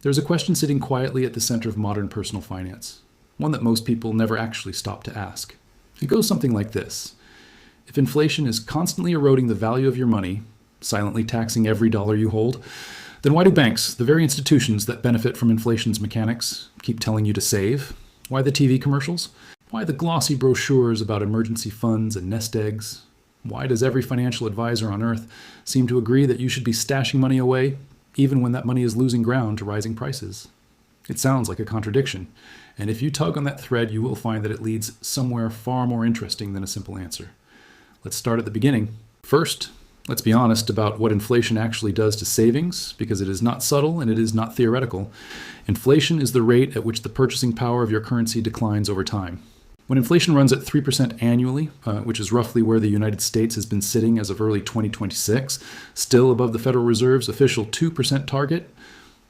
There's a question sitting quietly at the center of modern personal finance, one that most people never actually stop to ask. It goes something like this. If inflation is constantly eroding the value of your money, silently taxing every dollar you hold, then why do banks, the very institutions that benefit from inflation's mechanics, keep telling you to save? Why the TV commercials? Why the glossy brochures about emergency funds and nest eggs? Why does every financial advisor on earth seem to agree that you should be stashing money away, even when that money is losing ground to rising prices? It sounds like a contradiction, and if you tug on that thread, you will find that it leads somewhere far more interesting than a simple answer. Let's start at the beginning. First, let's be honest about what inflation actually does to savings, because it is not subtle and it is not theoretical. Inflation is the rate at which the purchasing power of your currency declines over time. When inflation runs at 3% annually, which is roughly where the United States has been sitting as of early 2026, still above the Federal Reserve's official 2% target,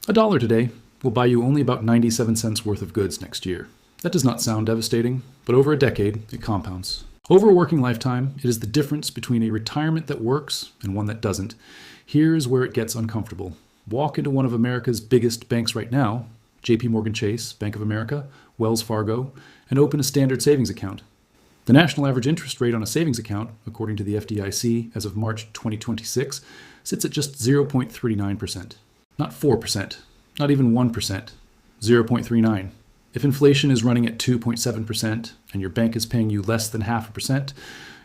$1 today will buy you only about 97 cents worth of goods next year. That does not sound devastating, but over a decade, it compounds. Over a working lifetime, it is the difference between a retirement that works and one that doesn't. Here's where it gets uncomfortable. Walk into one of America's biggest banks right now, JP Morgan Chase, Bank of America, Wells Fargo, and open a standard savings account. The national average interest rate on a savings account, according to the FDIC as of March 2026, sits at just 0.39%. Not 4%, not even 1%, 0.39. If inflation is running at 2.7% and your bank is paying you less than 0.5%,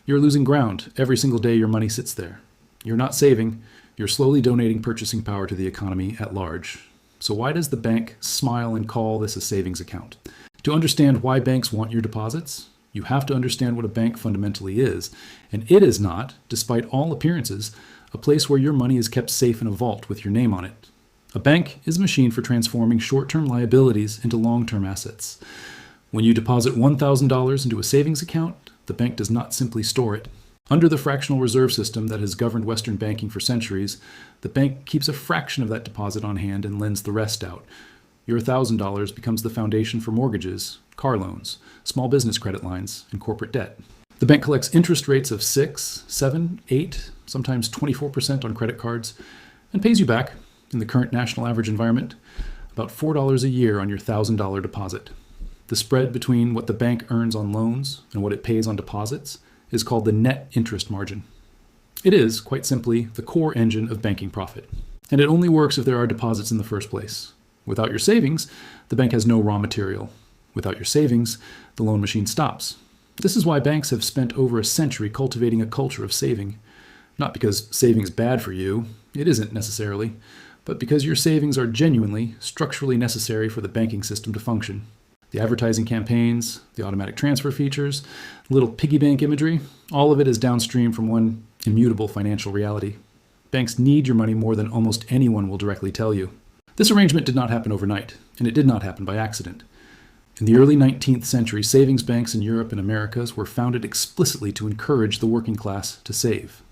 you're losing ground every single day your money sits there. You're not saving, you're slowly donating purchasing power to the economy at large. So why does the bank smile and call this a savings account? To understand why banks want your deposits, you have to understand what a bank fundamentally is. And it is not, despite all appearances, a place where your money is kept safe in a vault with your name on it. A bank is a machine for transforming short-term liabilities into long-term assets. When you deposit $1,000 into a savings account, the bank does not simply store it. Under the fractional reserve system that has governed Western banking for centuries, the bank keeps a fraction of that deposit on hand and lends the rest out. Your $1,000 becomes the foundation for mortgages, car loans, small business credit lines, and corporate debt. The bank collects interest rates of 6, 7, 8, sometimes 24% on credit cards, and pays you back, in the current national average environment, about $4 a year on your $1,000 deposit. The spread between what the bank earns on loans and what it pays on deposits is called the net interest margin. It is, quite simply, the core engine of banking profit. And it only works if there are deposits in the first place. Without your savings, the bank has no raw material. Without your savings, the loan machine stops. This is why banks have spent over a century cultivating a culture of saving. Not because saving is bad for you, it isn't necessarily, but because your savings are genuinely, structurally necessary for the banking system to function. The advertising campaigns, the automatic transfer features, little piggy bank imagery, all of it is downstream from one immutable financial reality. Banks need your money more than almost anyone will directly tell you. This arrangement did not happen overnight, and it did not happen by accident. In the early 19th century, savings banks in Europe and Americas were founded explicitly to encourage the working class to save.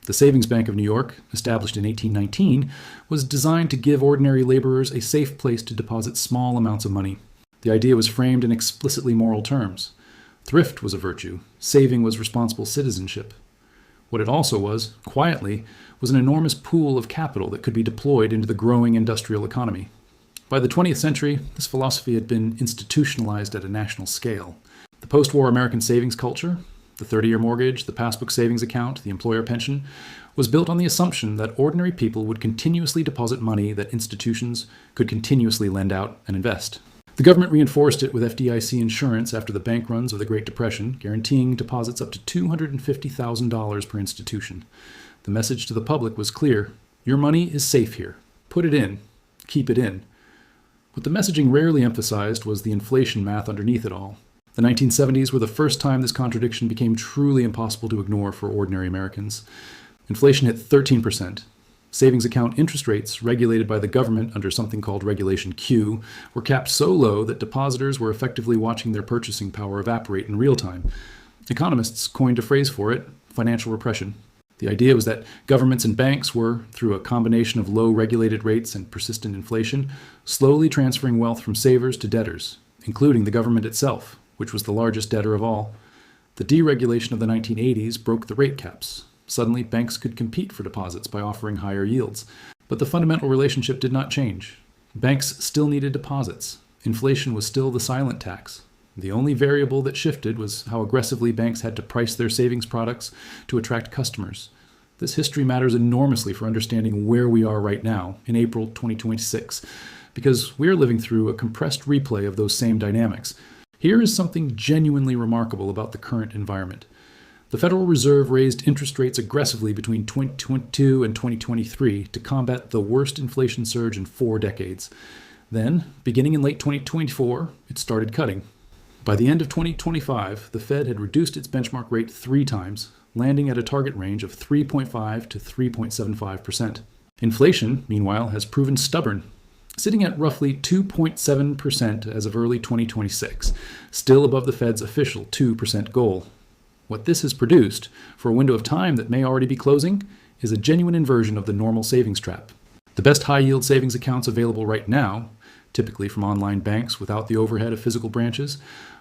The Savings Bank of New York, established in 1819, was designed to give ordinary laborers a safe place to deposit small amounts of money. The idea was framed in explicitly moral terms. Thrift was a virtue. Saving was responsible citizenship. What it also was, quietly, was an enormous pool of capital that could be deployed into the growing industrial economy. By the 20th century, this philosophy had been institutionalized at a national scale. The post-war American savings culture, the 30-year mortgage, the passbook savings account, the employer pension, was built on the assumption that ordinary people would continuously deposit money that institutions could continuously lend out and invest. The government reinforced it with FDIC insurance after the bank runs of the Great Depression, guaranteeing deposits up to $250,000 per institution. The message to the public was clear: your money is safe here. Put it in. Keep it in. What the messaging rarely emphasized was the inflation math underneath it all. The 1970s were the first time this contradiction became truly impossible to ignore for ordinary Americans. Inflation hit 13%. Savings account interest rates, regulated by the government under something called Regulation Q, were capped so low that depositors were effectively watching their purchasing power evaporate in real time. Economists coined a phrase for it: financial repression. The idea was that governments and banks were, through a combination of low regulated rates and persistent inflation, slowly transferring wealth from savers to debtors, including the government itself, which was the largest debtor of all. The deregulation of the 1980s broke the rate caps. Suddenly, banks could compete for deposits by offering higher yields. But the fundamental relationship did not change. Banks still needed deposits. Inflation was still the silent tax. The only variable that shifted was how aggressively banks had to price their savings products to attract customers. This history matters enormously for understanding where we are right now, in April 2026, because we're living through a compressed replay of those same dynamics. Here is something genuinely remarkable about the current environment. The Federal Reserve raised interest rates aggressively between 2022 and 2023 to combat the worst inflation surge in 4 decades. Then, beginning in late 2024, it started cutting. By the end of 2025, the Fed had reduced its benchmark rate 3 times, landing at a target range of 3.5 to 3.75%. Inflation, meanwhile, has proven stubborn, sitting at roughly 2.7% as of early 2026, still above the Fed's official 2% goal. What this has produced, for a window of time that may already be closing, is a genuine inversion of the normal savings trap. The best high-yield savings accounts available right now, typically from online banks without the overhead of physical branches,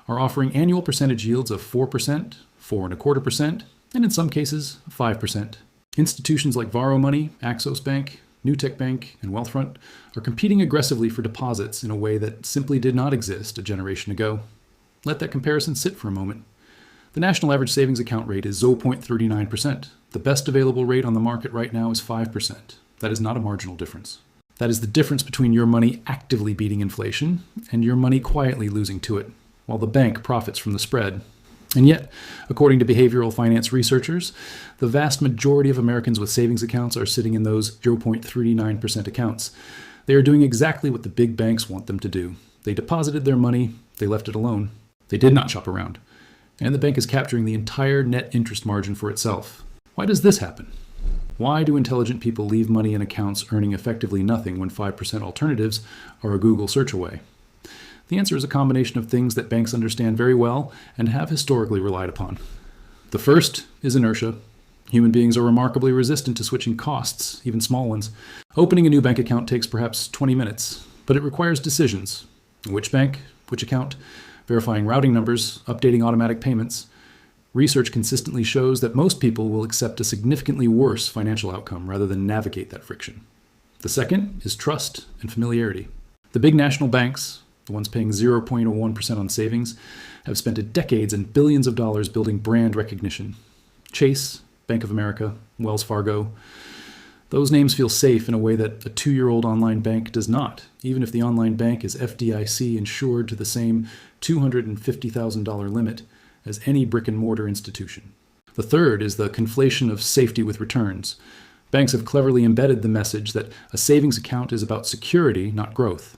are offering annual percentage yields of 4%, 4.25%, and in some cases, 5%. Institutions like Varo Money, Axos Bank, Newtek Bank, and Wealthfront are competing aggressively for deposits in a way that simply did not exist a generation ago. Let that comparison sit for a moment. The national average savings account rate is 0.39%. The best available rate on the market right now is 5%. That is not a marginal difference. That is the difference between your money actively beating inflation and your money quietly losing to it, while the bank profits from the spread. And yet, according to behavioral finance researchers, the vast majority of Americans with savings accounts are sitting in those 0.39% accounts. They are doing exactly what the big banks want them to do. They deposited their money, they left it alone. They did not shop around. And the bank is capturing the entire net interest margin for itself. Why does this happen? Why do intelligent people leave money in accounts earning effectively nothing when 5% alternatives are a Google search away? The answer is a combination of things that banks understand very well and have historically relied upon. The first is inertia. Human beings are remarkably resistant to switching costs, even small ones. Opening a new bank account takes perhaps 20 minutes, but it requires decisions. Which bank? Which account? Verifying routing numbers, updating automatic payments. Research consistently shows that most people will accept a significantly worse financial outcome rather than navigate that friction. The second is trust and familiarity. The big national banks, the ones paying 0.01% on savings, have spent decades and billions of dollars building brand recognition. Chase, Bank of America, Wells Fargo. Those names feel safe in a way that a 2-year-old online bank does not, even if the online bank is FDIC insured to the same $250,000 limit as any brick-and-mortar institution. The third is the conflation of safety with returns. Banks have cleverly embedded the message that a savings account is about security, not growth.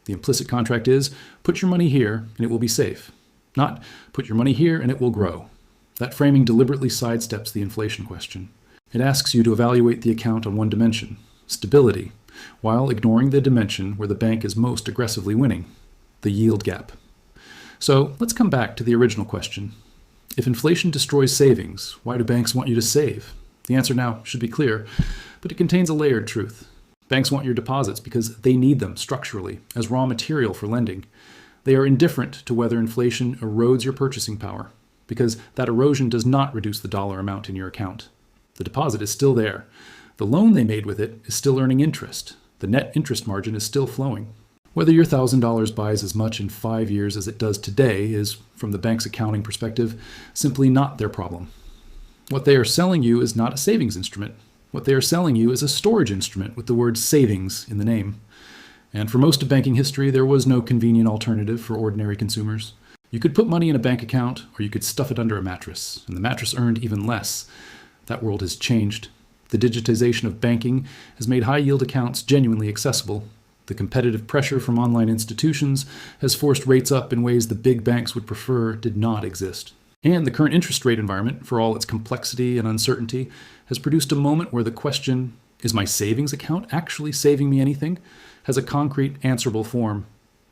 The implicit contract is, put your money here and it will be safe. Not, put your money here and it will grow. That framing deliberately sidesteps the inflation question. It asks you to evaluate the account on one dimension, stability, while ignoring the dimension where the bank is most aggressively winning, the yield gap. So let's come back to the original question. If inflation destroys savings, why do banks want you to save? The answer now should be clear, but it contains a layered truth. Banks want your deposits because they need them structurally as raw material for lending. They are indifferent to whether inflation erodes your purchasing power, because that erosion does not reduce the dollar amount in your account. The deposit is still there. The loan they made with it is still earning interest. The net interest margin is still flowing. Whether your $1,000 buys as much in 5 years as it does today is, from the bank's accounting perspective, simply not their problem. What they are selling you is not a savings instrument. What they are selling you is a storage instrument with the word savings in the name. And for most of banking history, there was no convenient alternative for ordinary consumers. You could put money in a bank account, or you could stuff it under a mattress, and the mattress earned even less. That world has changed. The digitization of banking has made high-yield accounts genuinely accessible. The competitive pressure from online institutions has forced rates up in ways the big banks would prefer did not exist. And the current interest rate environment, for all its complexity and uncertainty, has produced a moment where the question, is my savings account actually saving me anything, has a concrete, answerable form.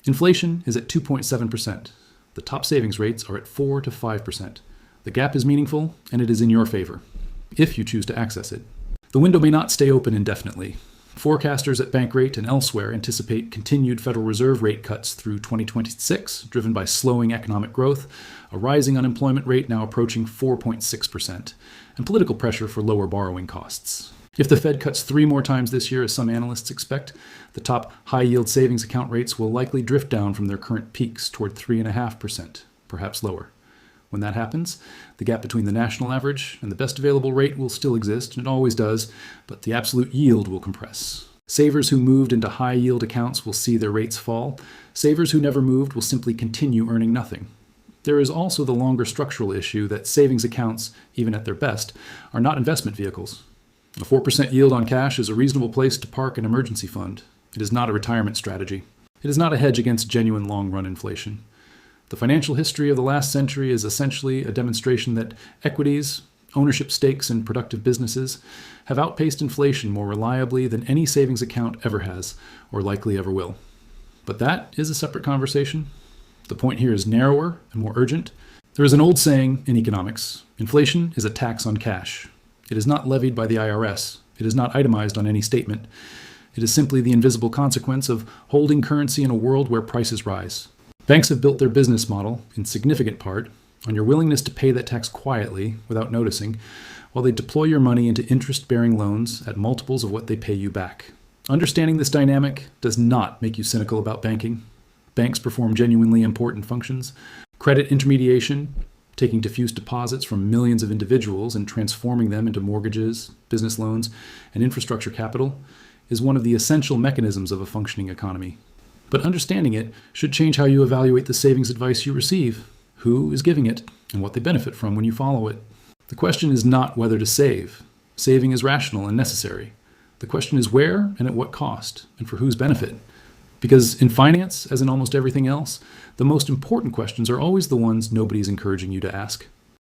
Inflation is at 2.7%. The top savings rates are at 4 to 5%. The gap is meaningful, and it is in your favor, if you choose to access it. The window may not stay open indefinitely. Forecasters at Bankrate and elsewhere anticipate continued Federal Reserve rate cuts through 2026, driven by slowing economic growth, a rising unemployment rate now approaching 4.6%, and political pressure for lower borrowing costs. If the Fed cuts 3 more times this year, as some analysts expect, the top high-yield savings account rates will likely drift down from their current peaks toward 3.5%, perhaps lower. When that happens, the gap between the national average and the best available rate will still exist, and it always does, but the absolute yield will compress. Savers who moved into high-yield accounts will see their rates fall. Savers who never moved will simply continue earning nothing. There is also the longer structural issue that savings accounts, even at their best, are not investment vehicles. A 4% yield on cash is a reasonable place to park an emergency fund. It is not a retirement strategy. It is not a hedge against genuine long-run inflation. The financial history of the last century is essentially a demonstration that equities, ownership stakes in productive businesses, have outpaced inflation more reliably than any savings account ever has, or likely ever will. But that is a separate conversation. The point here is narrower and more urgent. There is an old saying in economics: inflation is a tax on cash. It is not levied by the IRS. It is not itemized on any statement. It is simply the invisible consequence of holding currency in a world where prices rise. Banks have built their business model, in significant part, on your willingness to pay that tax quietly, without noticing, while they deploy your money into interest-bearing loans at multiples of what they pay you back. Understanding this dynamic does not make you cynical about banking. Banks perform genuinely important functions. Credit intermediation, taking diffuse deposits from millions of individuals and transforming them into mortgages, business loans, and infrastructure capital, is one of the essential mechanisms of a functioning economy. But understanding it should change how you evaluate the savings advice you receive, who is giving it, and what they benefit from when you follow it. The question is not whether to save. Saving is rational and necessary. The question is where and at what cost, and for whose benefit. Because in finance, as in almost everything else, the most important questions are always the ones nobody's encouraging you to ask.